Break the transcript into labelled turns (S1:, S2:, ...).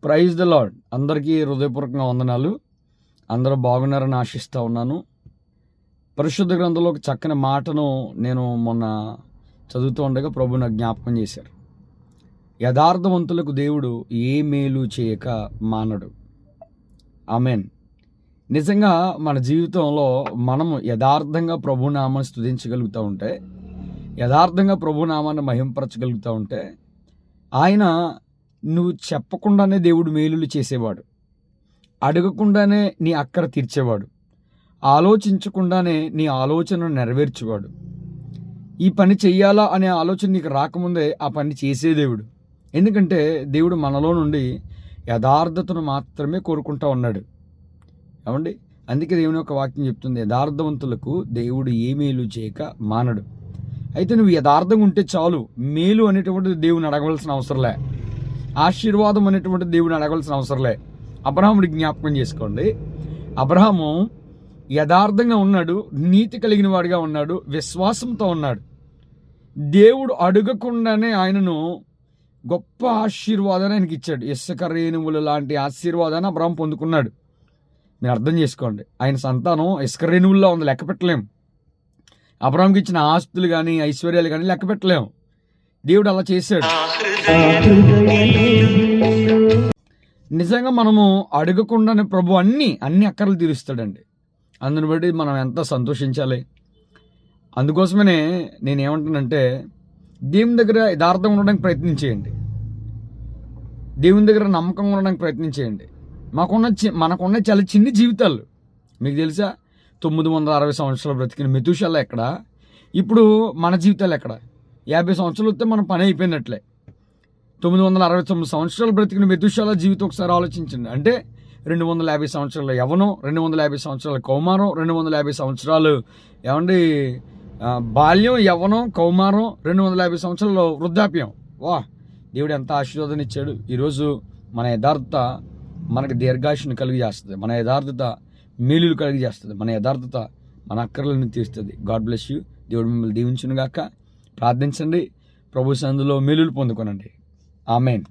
S1: Praise the lord. అందరికీ హృదయపూర్వకంగా వందనాలు. అందరూ బాగున్నారని ఆశిస్తూ ఉన్నాను. పరిశుద్ధ గ్రంథంలో ఒక చక్కని మాటను నేను మొన్న చదువుతూ ఉండగా ప్రభు నాకు జ్ఞాపకం చేశారు. యథార్థవంతులకు దేవుడు ఏ మేలు చేయక మానడు. ఆమెన్. నిజంగా మన జీవితంలో మనము యథార్థంగా ప్రభునామాన్ని స్తుతించగలుగుతూ ఉంటే, యథార్థంగా ప్రభునామాన్ని మహింపరచగలుగుతూ ఉంటే, ఆయన నువ్వు చెప్పకుండానే దేవుడు మేలులు చేసేవాడు, అడగకుండానే నీ అక్కర తీర్చేవాడు, ఆలోచించకుండానే నీ ఆలోచనను నెరవేర్చేవాడు. ఈ పని చెయ్యాలా అనే ఆలోచన నీకు రాకముందే ఆ పని చేసే దేవుడు. ఎందుకంటే దేవుడు మనలో నుండి యథార్థతను మాత్రమే కోరుకుంటా ఉన్నాడు. ఏమండి, అందుకే దేవుని యొక్క వాక్యం చెప్తుంది, యథార్థవంతులకు దేవుడు ఏ మేలు చేయక మానడు. అయితే నువ్వు యథార్థంగా ఉంటే చాలు. మేలు అనేటువంటిది దేవుని అడగవలసిన అవసరంలే, ఆశీర్వాదం అనేటువంటి దేవుని అడగవలసిన అవసరంలే. అబ్రహాముడి జ్ఞాపకం చేసుకోండి. అబ్రహాము యథార్థంగా ఉన్నాడు, నీతి కలిగిన వాడిగా ఉన్నాడు, విశ్వాసంతో ఉన్నాడు. దేవుడు అడగకుండానే ఆయనను గొప్ప ఆశీర్వాదాన్ని ఆయనకి ఇచ్చాడు. ఇసుక రేణువులు లాంటి ఆశీర్వాదాన్ని అబ్రహాం పొందుకున్నాడు. మీరు అర్థం చేసుకోండి, ఆయన సంతానం ఇసుక రేణువుల్లో ఉంది, లెక్క పెట్టలేము. అబ్రహాంకి ఇచ్చిన ఆస్తులు కానీ ఐశ్వర్యాలు కానీ లెక్క పెట్టలేము. దేవుడు అలా చేశాడు. నిజంగా మనము అడగకుండానే ప్రభు అన్ని అక్కర్లు తీరుస్తాడండి. అందుని బట్టి మనం ఎంత సంతోషించాలి. అందుకోసమనే నేనేమంటానంటే, దేవుని దగ్గర యథార్థంగా ఉండడానికి ప్రయత్నించేయండి. దేవుని దగ్గర నమ్మకంగా ఉండడానికి ప్రయత్నించేయండి. మనకున్న చాలా చిన్ని జీవితాలు. మీకు తెలుసా, 960 సంవత్సరాలు బ్రతికిన మెతూషెలా ఎక్కడ, ఇప్పుడు మన జీవితాలు ఎక్కడ? 50 సంవత్సరాలు వస్తే మన పని అయిపోయినట్లే. 969 సంవత్సరాలు బ్రతికిన మెతూషెలా జీవితం ఒకసారి ఆలోచించండి. అంటే 250 సంవత్సరాల యవ్వనం, 250 సంవత్సరాల కౌమారం, 250 సంవత్సరాలు ఏమండి బాల్యం, యవ్వనం, కౌమారం, 250 సంవత్సరాల వృద్ధాప్యం. వా, దేవుడు ఎంత ఆశీర్వాదం ఇచ్చాడు. ఈరోజు మన యథార్థత మనకు దీర్ఘాయుష్ను కలిగి చేస్తుంది. మన యథార్థత మేలులు కలిగి చేస్తుంది. మన యథార్థత మన అక్కర్లను తీరుస్తుంది. God bless you. దేవుడు మిమ్మల్ని దీవించును గాక. ప్రార్థించండి, ప్రభు సన్నిధిలో మేలులు పొందుకోనండి. ఆమెన్.